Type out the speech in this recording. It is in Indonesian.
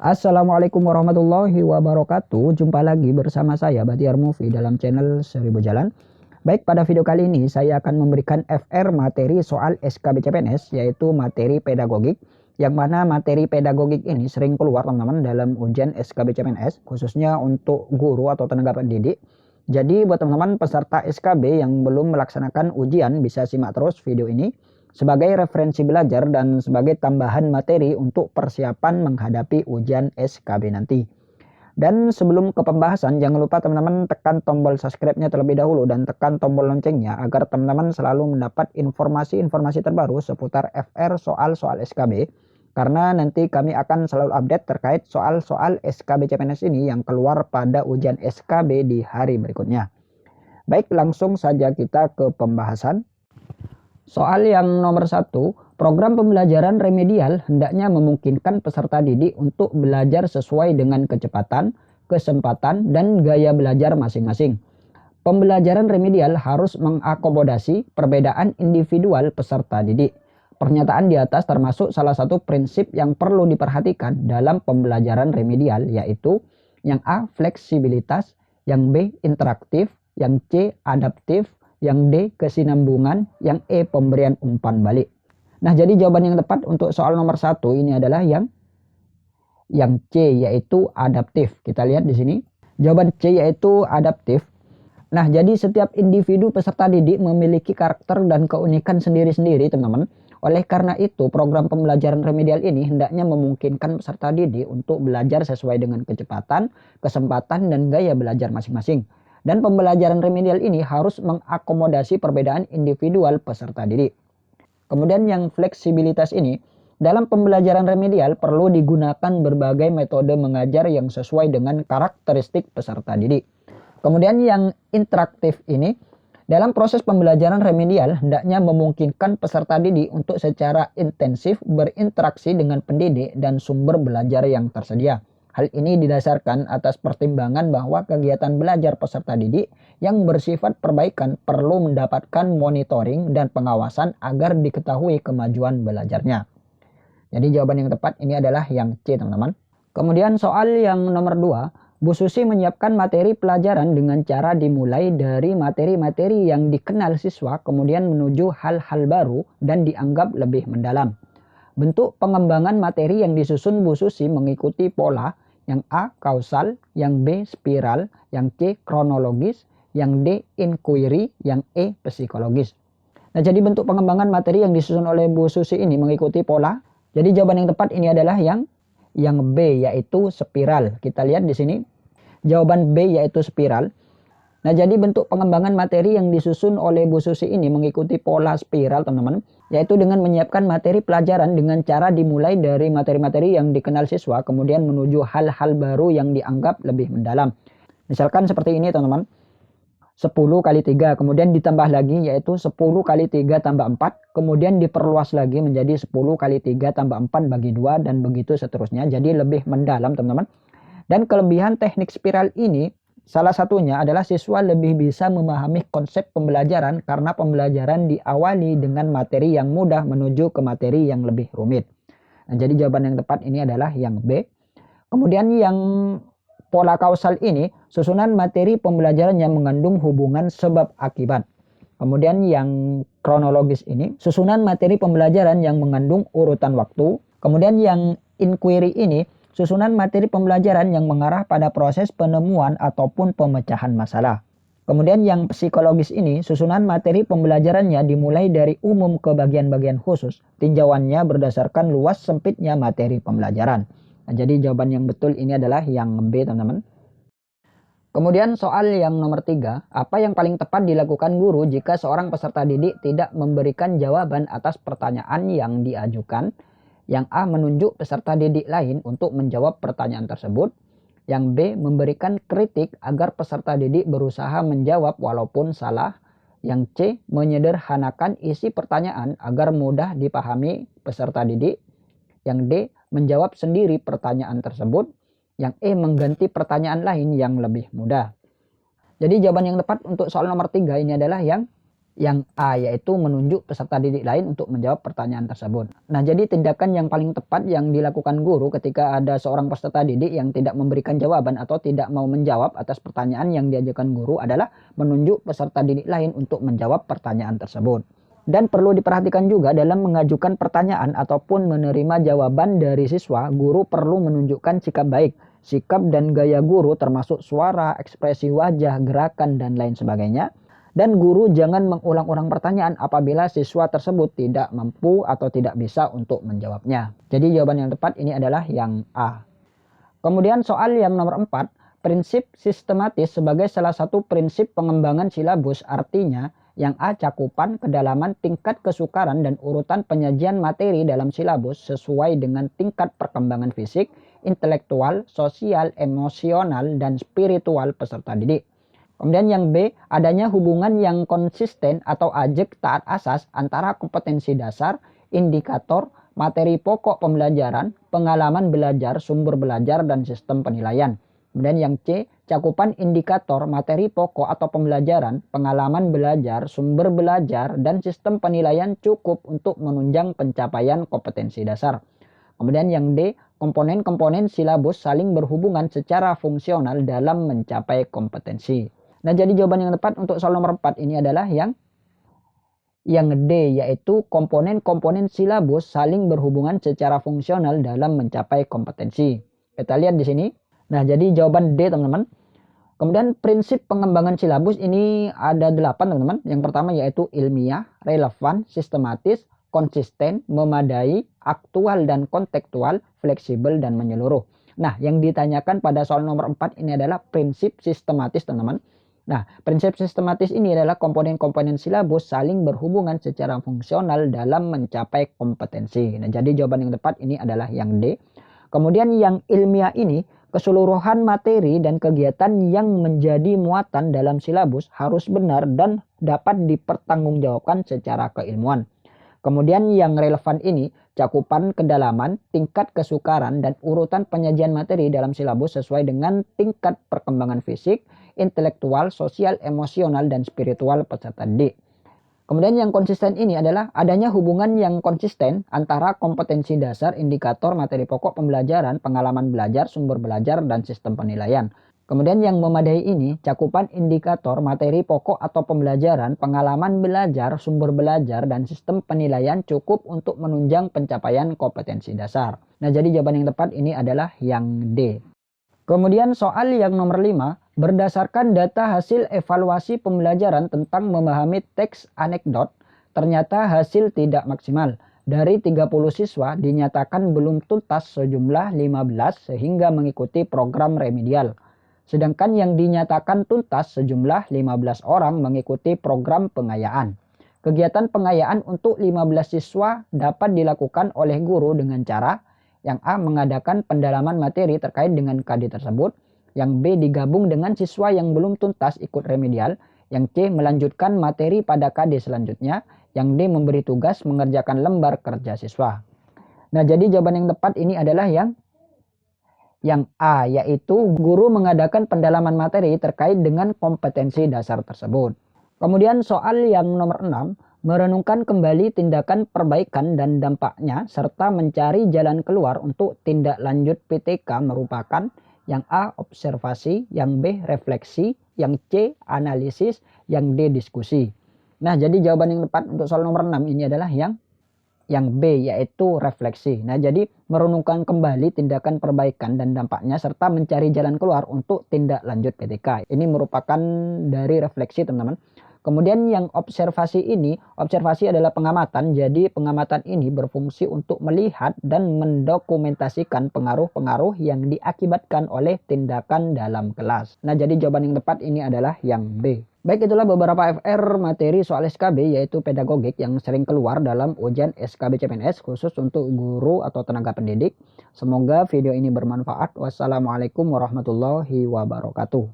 Assalamualaikum warahmatullahi wabarakatuh. Jumpa lagi bersama saya Bahtiar Movie dalam channel Seribu Jalan. Baik, pada video kali ini saya akan memberikan FR materi soal SKB CPNS, yaitu materi pedagogik. Yang mana materi pedagogik ini sering keluar teman-teman dalam ujian SKB CPNS, khususnya untuk guru atau tenaga pendidik. Jadi buat teman-teman peserta SKB yang belum melaksanakan ujian, bisa simak terus video ini sebagai referensi belajar dan sebagai tambahan materi untuk persiapan menghadapi ujian SKB nanti. Dan sebelum ke pembahasan, jangan lupa teman-teman tekan tombol subscribe-nya terlebih dahulu dan tekan tombol loncengnya agar teman-teman selalu mendapat informasi-informasi terbaru seputar FR soal-soal SKB. Karena nanti kami akan selalu update terkait soal-soal SKB CPNS ini yang keluar pada ujian SKB di hari berikutnya. Baik, langsung saja kita ke pembahasan. Soal yang nomor 1, program pembelajaran remedial hendaknya memungkinkan peserta didik untuk belajar sesuai dengan kecepatan, kesempatan, dan gaya belajar masing-masing. Pembelajaran remedial harus mengakomodasi perbedaan individual peserta didik. Pernyataan di atas termasuk salah satu prinsip yang perlu diperhatikan dalam pembelajaran remedial, yaitu yang A, fleksibilitas, yang B, interaktif, yang C, adaptif, yang D, kesinambungan, yang E, pemberian umpan balik. Nah, jadi jawaban yang tepat untuk soal nomor 1 ini adalah yang C, yaitu adaptif. Kita lihat di sini. Jawaban C yaitu adaptif. Nah, jadi setiap individu peserta didik memiliki karakter dan keunikan sendiri-sendiri, teman-teman. Oleh karena itu, program pembelajaran remedial ini hendaknya memungkinkan peserta didik untuk belajar sesuai dengan kecepatan, kesempatan, dan gaya belajar masing-masing. Dan pembelajaran remedial ini harus mengakomodasi perbedaan individual peserta didik. Kemudian yang fleksibilitas ini, dalam pembelajaran remedial perlu digunakan berbagai metode mengajar yang sesuai dengan karakteristik peserta didik. Kemudian yang interaktif ini, dalam proses pembelajaran remedial hendaknya memungkinkan peserta didik untuk secara intensif berinteraksi dengan pendidik dan sumber belajar yang tersedia. Hal ini didasarkan atas pertimbangan bahwa kegiatan belajar peserta didik yang bersifat perbaikan perlu mendapatkan monitoring dan pengawasan agar diketahui kemajuan belajarnya. Jadi jawaban yang tepat ini adalah yang C, teman-teman. Kemudian soal yang nomor 2, Bu Susi menyiapkan materi pelajaran dengan cara dimulai dari materi-materi yang dikenal siswa kemudian menuju hal-hal baru dan dianggap lebih mendalam. Bentuk pengembangan materi yang disusun Bu Susi mengikuti pola yang A, kausal, yang B, spiral, yang C, kronologis, yang D, inquiry, yang E, psikologis. Nah, jadi bentuk pengembangan materi yang disusun oleh Bu Susi ini mengikuti pola. Jadi jawaban yang tepat ini adalah yang B, yaitu spiral. Kita lihat di sini. Jawaban B yaitu spiral. Nah, jadi bentuk pengembangan materi yang disusun oleh Bu Susi ini mengikuti pola spiral, teman-teman, yaitu dengan menyiapkan materi pelajaran dengan cara dimulai dari materi-materi yang dikenal siswa kemudian menuju hal-hal baru yang dianggap lebih mendalam. Misalkan seperti ini, teman-teman. 10 kali 3, kemudian ditambah lagi yaitu 10 kali 3 tambah 4, kemudian diperluas lagi menjadi 10 kali 3 tambah 4 bagi 2 dan begitu seterusnya. Jadi lebih mendalam, teman-teman. Dan kelebihan teknik spiral ini salah satunya adalah siswa lebih bisa memahami konsep pembelajaran karena pembelajaran diawali dengan materi yang mudah menuju ke materi yang lebih rumit. Nah, jadi jawaban yang tepat ini adalah yang B. Kemudian yang pola kausal ini, susunan materi pembelajaran yang mengandung hubungan sebab akibat. Kemudian yang kronologis ini, susunan materi pembelajaran yang mengandung urutan waktu. Kemudian yang inquiry ini, susunan materi pembelajaran yang mengarah pada proses penemuan ataupun pemecahan masalah. Kemudian yang psikologis ini, susunan materi pembelajarannya dimulai dari umum ke bagian-bagian khusus. Tinjauannya berdasarkan luas sempitnya materi pembelajaran. Nah, jadi jawaban yang betul ini adalah yang B, teman-teman. Kemudian soal yang nomor 3, apa yang paling tepat dilakukan guru jika seorang peserta didik tidak memberikan jawaban atas pertanyaan yang diajukan? Yang A, menunjuk peserta didik lain untuk menjawab pertanyaan tersebut. Yang B, memberikan kritik agar peserta didik berusaha menjawab walaupun salah. Yang C, menyederhanakan isi pertanyaan agar mudah dipahami peserta didik. Yang D, menjawab sendiri pertanyaan tersebut. Yang E mengganti pertanyaan lain yang lebih mudah. Jadi jawaban yang tepat untuk soal nomor 3 ini adalah yang A, yaitu menunjuk peserta didik lain untuk menjawab pertanyaan tersebut. Nah, jadi tindakan yang paling tepat yang dilakukan guru ketika ada seorang peserta didik yang tidak memberikan jawaban atau tidak mau menjawab atas pertanyaan yang diajukan guru adalah menunjuk peserta didik lain untuk menjawab pertanyaan tersebut. Dan perlu diperhatikan juga dalam mengajukan pertanyaan ataupun menerima jawaban dari siswa, guru perlu menunjukkan sikap baik. Sikap dan gaya guru termasuk suara, ekspresi wajah, gerakan, dan lain sebagainya. Dan guru jangan mengulang-ulang pertanyaan apabila siswa tersebut tidak mampu atau tidak bisa untuk menjawabnya. Jadi jawaban yang tepat ini adalah yang A. Kemudian soal yang nomor 4, prinsip sistematis sebagai salah satu prinsip pengembangan silabus, artinya yang A cakupan, kedalaman, tingkat kesukaran, dan urutan penyajian materi dalam silabus sesuai dengan tingkat perkembangan fisik, intelektual, sosial, emosional, dan spiritual peserta didik. Kemudian yang B, adanya hubungan yang konsisten atau ajek taat asas antara kompetensi dasar, indikator, materi pokok pembelajaran, pengalaman belajar, sumber belajar, dan sistem penilaian. Kemudian yang C, cakupan indikator, materi pokok atau pembelajaran, pengalaman belajar, sumber belajar, dan sistem penilaian cukup untuk menunjang pencapaian kompetensi dasar. Kemudian yang D, komponen-komponen silabus saling berhubungan secara fungsional dalam mencapai kompetensi. Nah, jadi jawaban yang tepat untuk soal nomor 4 ini adalah yang D, yaitu komponen-komponen silabus saling berhubungan secara fungsional dalam mencapai kompetensi. Kita lihat di sini. Nah, jadi jawaban D, teman-teman. Kemudian prinsip pengembangan silabus ini ada 8, teman-teman. Yang pertama yaitu ilmiah, relevan, sistematis, konsisten, memadai, aktual dan kontekstual, fleksibel, dan menyeluruh. Nah, yang ditanyakan pada soal nomor 4 ini adalah prinsip sistematis, teman-teman. Nah, prinsip sistematis ini adalah komponen-komponen silabus saling berhubungan secara fungsional dalam mencapai kompetensi. Nah, jadi jawaban yang tepat ini adalah yang D. Kemudian yang ilmiah ini, keseluruhan materi dan kegiatan yang menjadi muatan dalam silabus harus benar dan dapat dipertanggungjawabkan secara keilmuan. Kemudian yang relevan ini, cakupan kedalaman, tingkat kesukaran, dan urutan penyajian materi dalam silabus sesuai dengan tingkat perkembangan fisik, intelektual, sosial, emosional, dan spiritual peserta didik. Kemudian yang konsisten ini adalah adanya hubungan yang konsisten antara kompetensi dasar, indikator, materi pokok pembelajaran, pengalaman belajar, sumber belajar, dan sistem penilaian. Kemudian yang memadai ini, cakupan indikator, materi pokok atau pembelajaran, pengalaman belajar, sumber belajar, dan sistem penilaian cukup untuk menunjang pencapaian kompetensi dasar. Nah, jadi jawaban yang tepat ini adalah yang D. Kemudian soal yang nomor 5, berdasarkan data hasil evaluasi pembelajaran tentang memahami teks anekdot, ternyata hasil tidak maksimal. Dari 30 siswa dinyatakan belum tuntas sejumlah 15 sehingga mengikuti program remedial. Sedangkan yang dinyatakan tuntas sejumlah 15 orang mengikuti program pengayaan. Kegiatan pengayaan untuk 15 siswa dapat dilakukan oleh guru dengan cara yang A, mengadakan pendalaman materi terkait dengan KD tersebut, yang B, digabung dengan siswa yang belum tuntas ikut remedial, yang C, melanjutkan materi pada KD selanjutnya, yang D, memberi tugas mengerjakan lembar kerja siswa. Nah, jadi jawaban yang tepat ini adalah yang A, yaitu guru mengadakan pendalaman materi terkait dengan kompetensi dasar tersebut. Kemudian soal yang nomor 6, merenungkan kembali tindakan perbaikan dan dampaknya serta mencari jalan keluar untuk tindak lanjut PTK merupakan yang A, observasi, yang B, refleksi, yang C, analisis, yang D, diskusi. Nah, jadi jawaban yang tepat untuk soal nomor 6 ini adalah yang B, yaitu refleksi. Nah, jadi merenungkan kembali tindakan perbaikan dan dampaknya serta mencari jalan keluar untuk tindak lanjut PTK. Ini merupakan dari refleksi, teman-teman. Kemudian yang observasi ini, observasi adalah pengamatan. Jadi pengamatan ini berfungsi untuk melihat dan mendokumentasikan pengaruh-pengaruh yang diakibatkan oleh tindakan dalam kelas. Nah, jadi jawaban yang tepat ini adalah yang B. Baik, itulah beberapa FR materi soal SKB yaitu pedagogik yang sering keluar dalam ujian SKB CPNS khusus untuk guru atau tenaga pendidik. Semoga video ini bermanfaat. Wassalamualaikum warahmatullahi wabarakatuh.